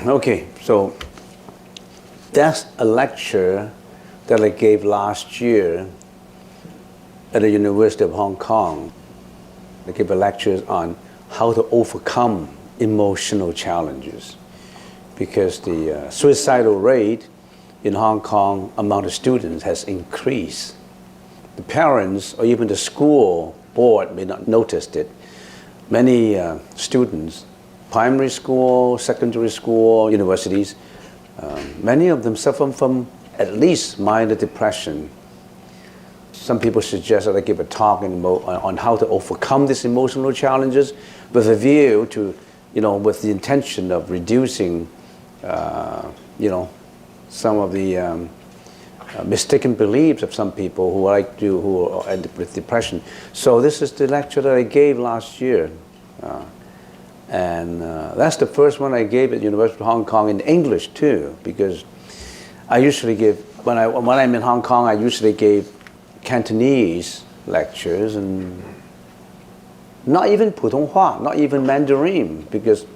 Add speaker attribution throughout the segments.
Speaker 1: Okay, so that's a lecture that I gave last year at the University of Hong Kong. I gave a lecture on how to overcome emotional challenges, because the suicidal rate in Hong Kong among the students has increased. The parents or even the school board may not notice it. Many students, primary school, secondary school, universities, many of them suffer from at least minor depression. Some people suggest that I give a talk on how to overcome these emotional challenges with a view to, with the intention of reducing, some of the mistaken beliefs of some people who are with depression. So this is the lecture that I gave last year. And that's the first one I gave at the University of Hong Kong in English too, because I usually give, when I'm in Hong Kong, I usually gave Cantonese lectures, and not even Putonghua, not even Mandarin, because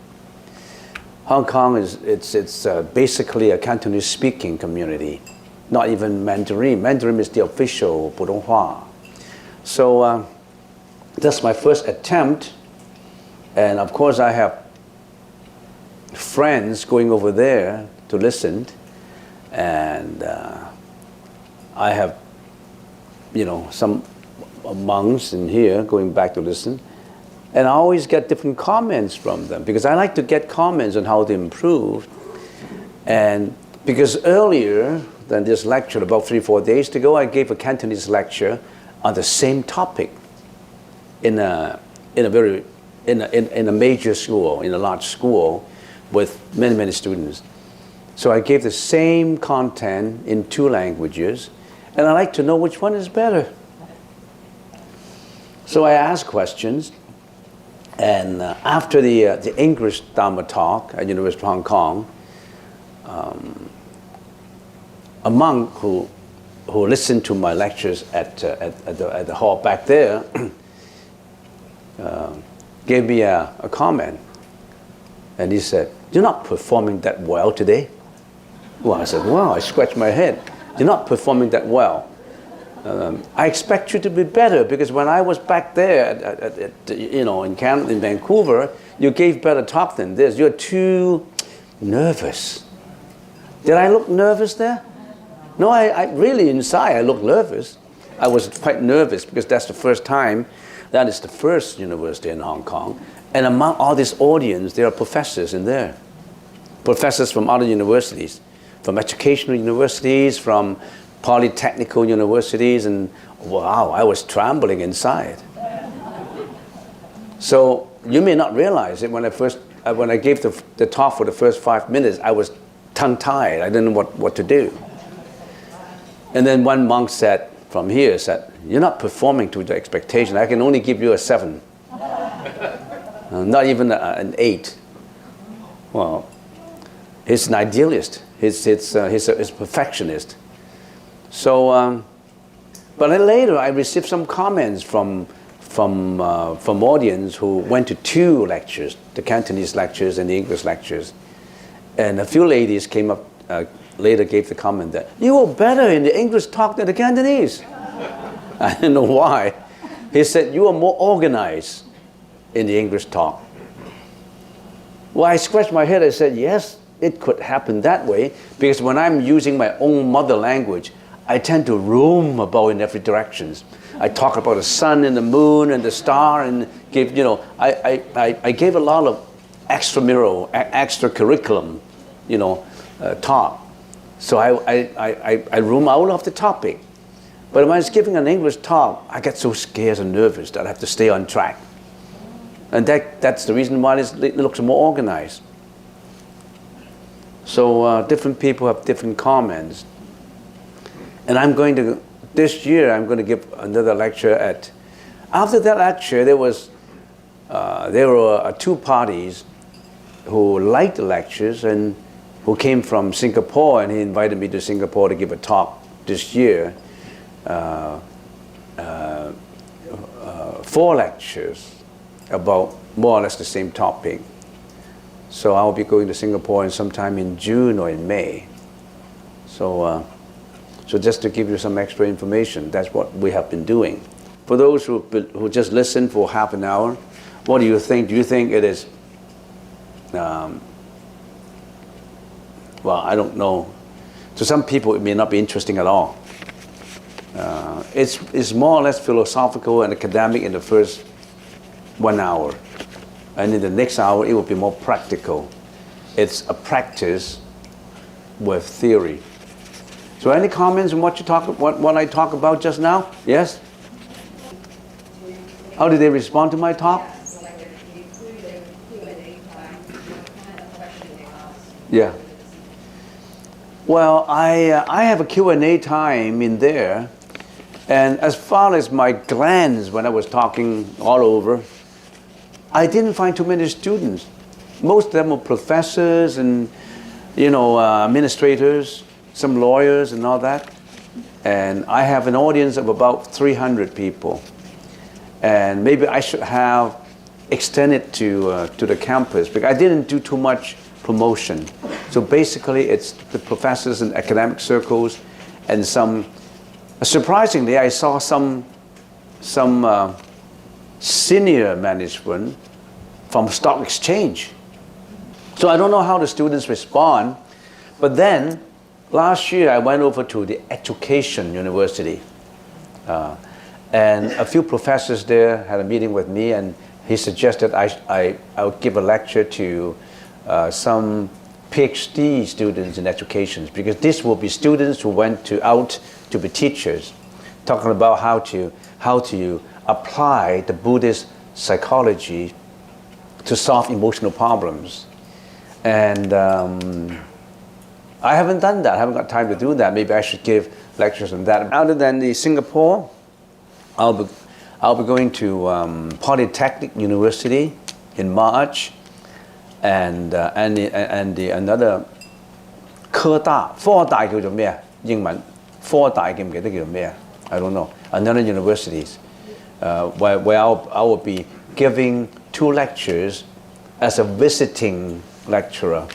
Speaker 1: Hong Kong is basically a Cantonese speaking community, not even Mandarin. Mandarin is the official Putonghua. So that's my first attempt. And of course, I have friends going over there to listen, and I have, some monks in here going back to listen, and I always get different comments from them, because I like to get comments on how to improve. And because earlier than this lecture, about 3-4 days ago, I gave a Cantonese lecture on the same topic in a major school, in a large school with many, many students. So I gave the same content in 2 languages, and I like to know which one is better. So I asked questions, and after the English Dharma talk at University of Hong Kong, a monk who listened to my lectures at the hall back there gave me a comment, and he said, "You're not performing that well today." Well, I said, "Wow," I scratched my head. "You're not performing that well. I expect you to be better, because when I was back there in Canada, in Vancouver, you gave better talk than this. You're too nervous." Did I look nervous there? No, I really inside I looked nervous. I was quite nervous, because that's the first time. That is the first university in Hong Kong. And among all this audience, there are professors in there. Professors from other universities, from educational universities, from polytechnical universities, and wow, I was trembling inside. So you may not realize it, when I gave the talk for the first 5 minutes, I was tongue-tied. I didn't know what to do. And then one monk said, from here, said, "You're not performing to the expectation. I can only give you a 7. Not even an 8. Well, he's an idealist. He's a perfectionist. So, but then later I received some comments from audience who went to 2 lectures, the Cantonese lectures and the English lectures. And a few ladies came up later, gave the comment that, "You were better in the English talk than the Cantonese." I didn't know why. He said, "You were more organized in the English talk." Well, I scratched my head. I said, yes, it could happen that way, because when I'm using my own mother language, I tend to roam about in every direction. I talk about the sun and the moon and the star, and give, I gave a lot of extra curriculum, talk. So I roam out of the topic. But when I was giving an English talk, I get so scared and nervous that I have to stay on track. And that's the reason why it looks more organized. So different people have different comments. And this year I'm going to give another lecture after that lecture there were two parties who liked the lectures and who came from Singapore, and he invited me to Singapore to give a talk this year. 4 lectures about more or less the same topic. So I'll be going to Singapore sometime in June or in May. So just to give you some extra information, that's what we have been doing. For those who just listen for half an hour, what do you think? Do you think it is, well, I don't know. To some people it may not be interesting at all. It's more or less philosophical and academic in the first 1 hour. And in the next hour, it will be more practical. It's a practice with theory. So any comments on what I talk about just now? Yes? How did they respond to my talk? Yeah. Well, I have a Q&A time in there. And as far as my glance when I was talking all over, I didn't find too many students. Most of them were professors and, administrators, some lawyers and all that. And I have an audience of about 300 people. And maybe I should have extended to the campus, because I didn't do too much promotion. So basically it's the professors in academic circles and some, surprisingly, I saw some senior management from stock exchange. So I don't know how the students respond, but then last year I went over to the education university, and a few professors there had a meeting with me, and he suggested I would give a lecture to some PhD students in education, because these will be students who went out to be teachers, talking about how to apply the Buddhist psychology to solve emotional problems. And I haven't done that. I haven't got time to do that. Maybe I should give lectures on that. Other than the Singapore, I'll be going to Polytechnic University in March, and another 科大叫做咩啊？英文科大記唔記得叫做咩啊？ I don't know. Another universities where I will be giving 2 lectures as a visiting lecturer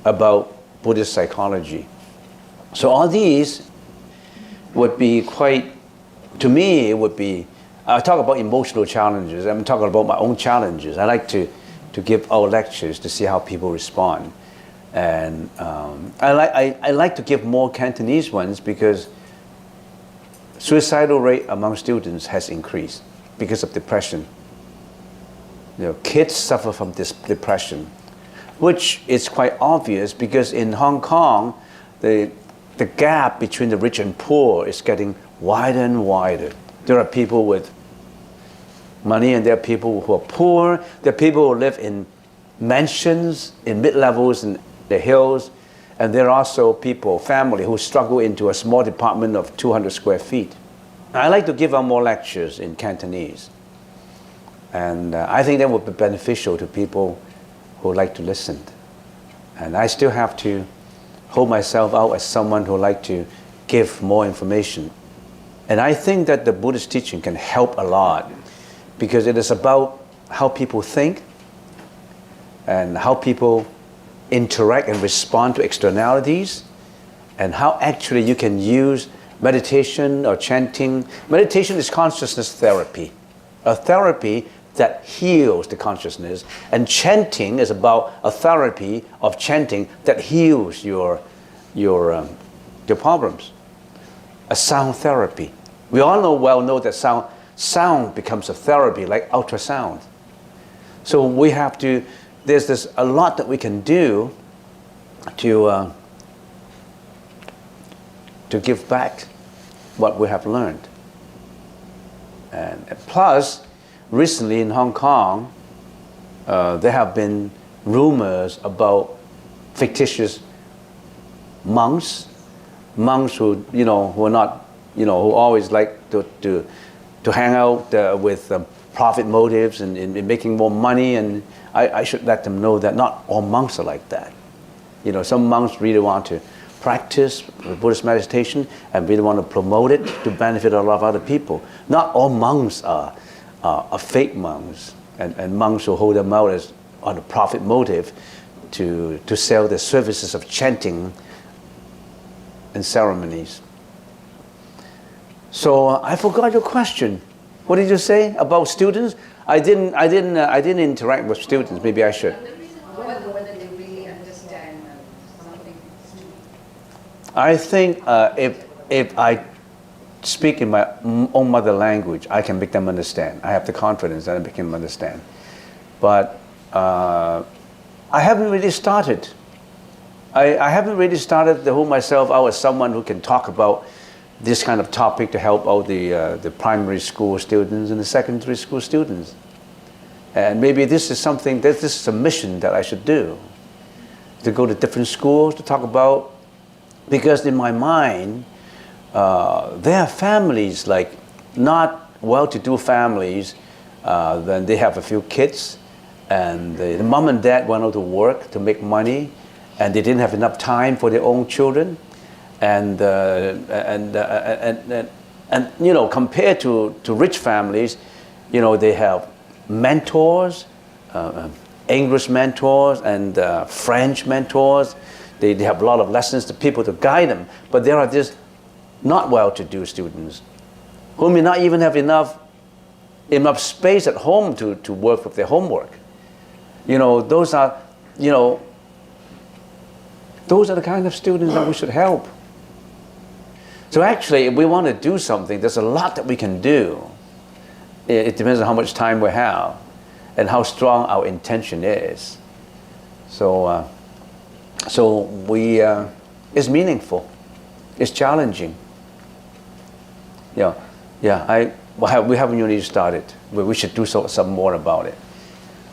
Speaker 1: about Buddhist psychology. So all these would be quite, to me, it would be, I talk about emotional challenges. I'm talking about my own challenges. I like to give our lectures to see how people respond. And I like to give more Cantonese ones because suicidal rate among students has increased because of depression. Kids suffer from this depression, which is quite obvious because in Hong Kong, the gap between the rich and poor is getting wider and wider. There are people with money and there are people who are poor. There are people who live in mansions, in mid-levels in the hills. And there are also people, family, who struggle into a small apartment of 200 square feet. I like to give out more lectures in Cantonese. And I think that would be beneficial to people who like to listen. And I still have to hold myself out as someone who like to give more information. And I think that the Buddhist teaching can help a lot because it is about how people think and how people interact and respond to externalities, and how actually you can use meditation or chanting. Meditation is consciousness therapy, a therapy that heals the consciousness, and chanting is about a therapy of chanting that heals your problems. A sound therapy. We all know that sound becomes a therapy like ultrasound. So we have to, there's a lot that we can do to give back what we have learned. And plus, recently in Hong Kong, there have been rumors about fictitious monks who, who are not, who always like to hang out with profit motives and in making more money. And I should let them know that not all monks are like that. Some monks really want to practice Buddhist meditation and really want to promote it to benefit a lot of other people. Not all monks are fake monks and monks who hold them out on a profit motive to sell the services of chanting and ceremonies. So I forgot your question. What did you say about students? I didn't interact with students. Maybe I should.
Speaker 2: Whether they really understand something.
Speaker 1: I think if I speak in my own mother language, I can make them understand. I have the confidence that I make them understand. But I haven't really started. I haven't really started to hold myself out as someone who can talk about this kind of topic to help out the primary school students and the secondary school students. And maybe this is a mission that I should do, to go to different schools to talk about, because in my mind, there are families, like not well-to-do families, then they have a few kids, and the mom and dad went out to work to make money, and they didn't have enough time for their own children. And compared to rich families, they have mentors, English mentors and French mentors. They have a lot of lessons to people to guide them. But there are these not well-to-do students who may not even have enough space at home to work with their homework. Those are the kind of students that we should help. So actually, if we want to do something, there's a lot that we can do. It depends on how much time we have and how strong our intention is. So it's meaningful. It's challenging. We haven't really started, but we should do some more about it.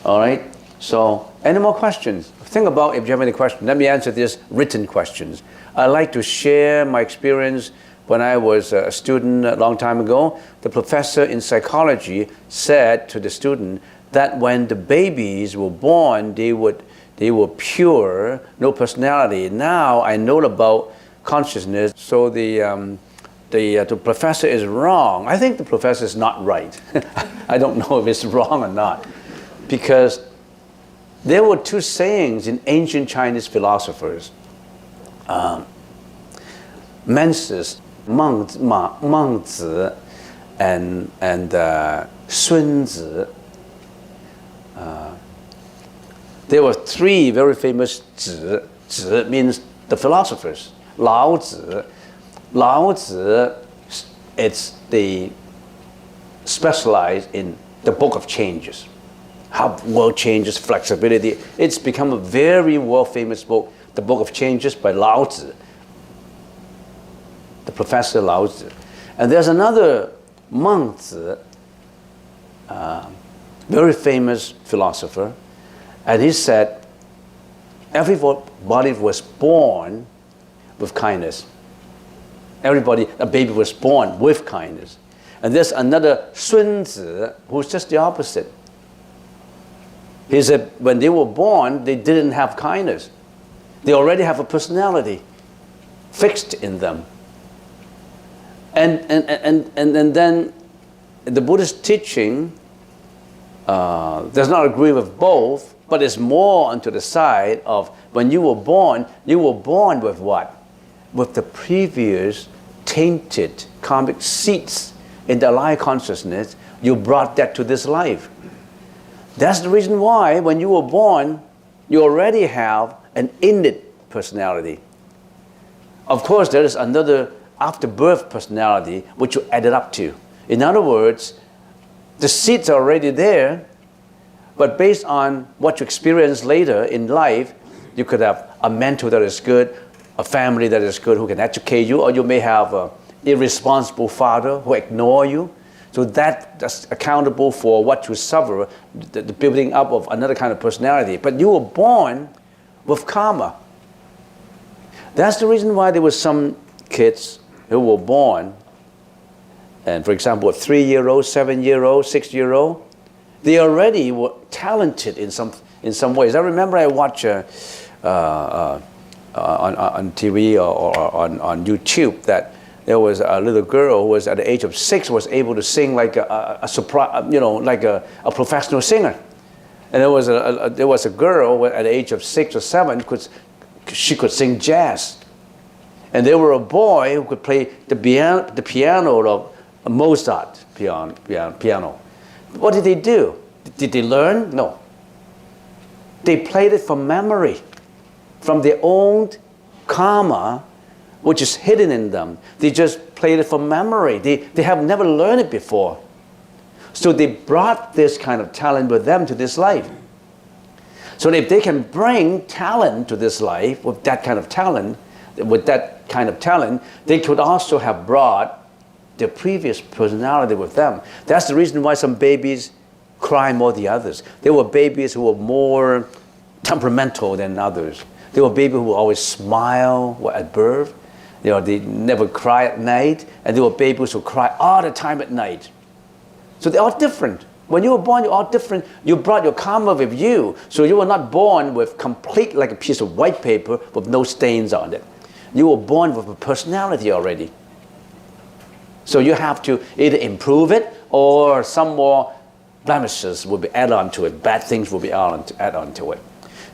Speaker 1: All right? So, any more questions? Think about if you have any questions. Let me answer these written questions. I like to share my experience. When I was a student a long time ago, the professor in psychology said to the student that when the babies were born, they were pure, no personality. Now I know about consciousness, so the professor is wrong. I think the professor is not right. I don't know if it's wrong or not, because there were two sayings in ancient Chinese philosophers. Mencius, Mengzi, and Sunzi. There were three very famous Zi. Zi means the philosophers. Lao Tzu. Lao Tzu, it's the specialized in the book of changes. How world changes, flexibility. It's become a very world-famous book, the Book of Changes by Lao Tzu, the professor Lao Tzu. And there's another Mengzi, very famous philosopher, and he said, everybody was born with kindness. A baby was born with kindness. And there's another Sun Tzu, who's just the opposite. He said, when they were born, they didn't have kindness. They already have a personality fixed in them. And then the Buddhist teaching does not agree with both, but it's more onto the side of when you were born with what? With the previous tainted karmic seeds in the life consciousness, you brought that to this life. That's the reason why when you were born, you already have an innate personality. Of course, there is another after-birth personality which you added up to. In other words, the seeds are already there, but based on what you experience later in life, you could have a mentor that is good, a family that is good who can educate you, or you may have an irresponsible father who ignore you. So that's accountable for what you suffer, the building up of another kind of personality. But you were born with karma. That's the reason why there were some kids who were born, and for example, a 3-year-old, 7-year-old, 6-year-old, they already were talented in some ways. I remember I watched on TV or on YouTube that there was a little girl who was at the age of 6 was able to sing like a professional singer, and there was a girl at the age of 6 or 7 she could sing jazz, and there were a boy who could play the piano of Mozart piano. What did they do? Did they learn? No. They played it from memory, from their own karma, which is hidden in them. They just played it from memory. They have never learned it before. So they brought this kind of talent with them to this life. So if they can bring talent to this life with that kind of talent, they could also have brought their previous personality with them. That's the reason why some babies cry more than others. There were babies who were more temperamental than others. There were babies who would always smile at birth. They never cry at night. And there were babies who cry all the time at night. So they're all different. When you were born, you're all different. You brought your karma with you. So you were not born with complete, like a piece of white paper with no stains on it. You were born with a personality already. So you have to either improve it or some more blemishes will be added on to it. Bad things will be added on to it.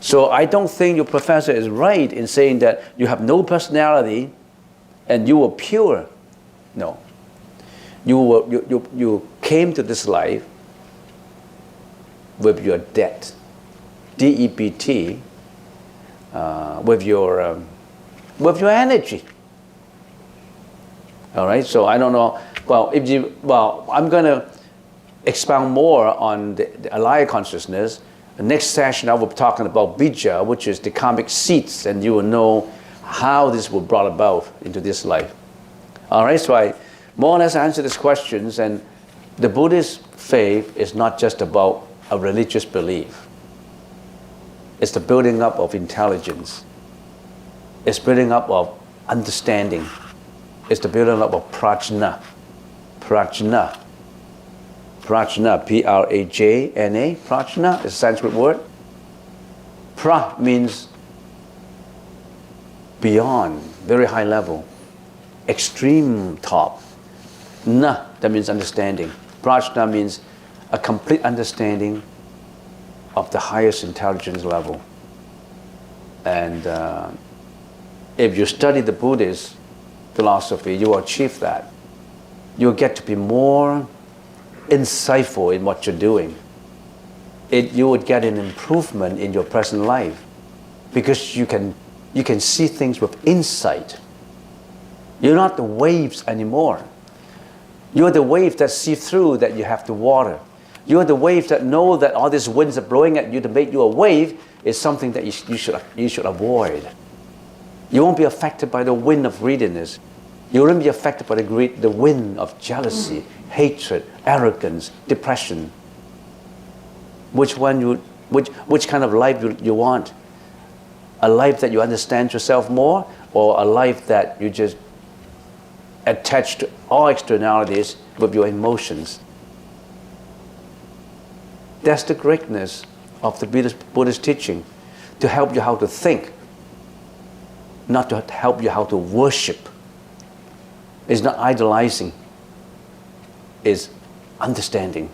Speaker 1: So I don't think your professor is right in saying that you have no personality and you were pure. No. You came to this life with your debt, D-E-B-T, with your energy. All right. So I don't know. I'm going to expound more on the alaya consciousness. The next session I will be talking about bija, which is the karmic seeds, and you will know how this was brought about into this life. All right. So I more or less answer these questions, and the Buddhist faith is not just about a religious belief. It's the building up of intelligence. It's building up of understanding. It's the building up of prajna. Prajna. Prajna, P-R-A-J-N-A. Prajna is a Sanskrit word. Pra means beyond, very high level, extreme top. Na, that means understanding. Prajna means a complete understanding of the highest intelligence level. And if you study the Buddhist philosophy, you will achieve that. You'll get to be more insightful in what you're doing. You would get an improvement in your present life because you can see things with insight. You're not the waves anymore. You're the waves that see through that you have to water. You're the waves that know that all these winds are blowing at you to make you a wave is something that you should avoid. You won't be affected by the wind of greediness. You won't be affected by the wind of jealousy, hatred, arrogance, depression. Which kind of life you want? A life that you understand yourself more, or a life that you just attach to all externalities with your emotions? That's the greatness of the Buddhist teaching, to help you how to think, not to help you how to worship. It's not idolizing, it's understanding.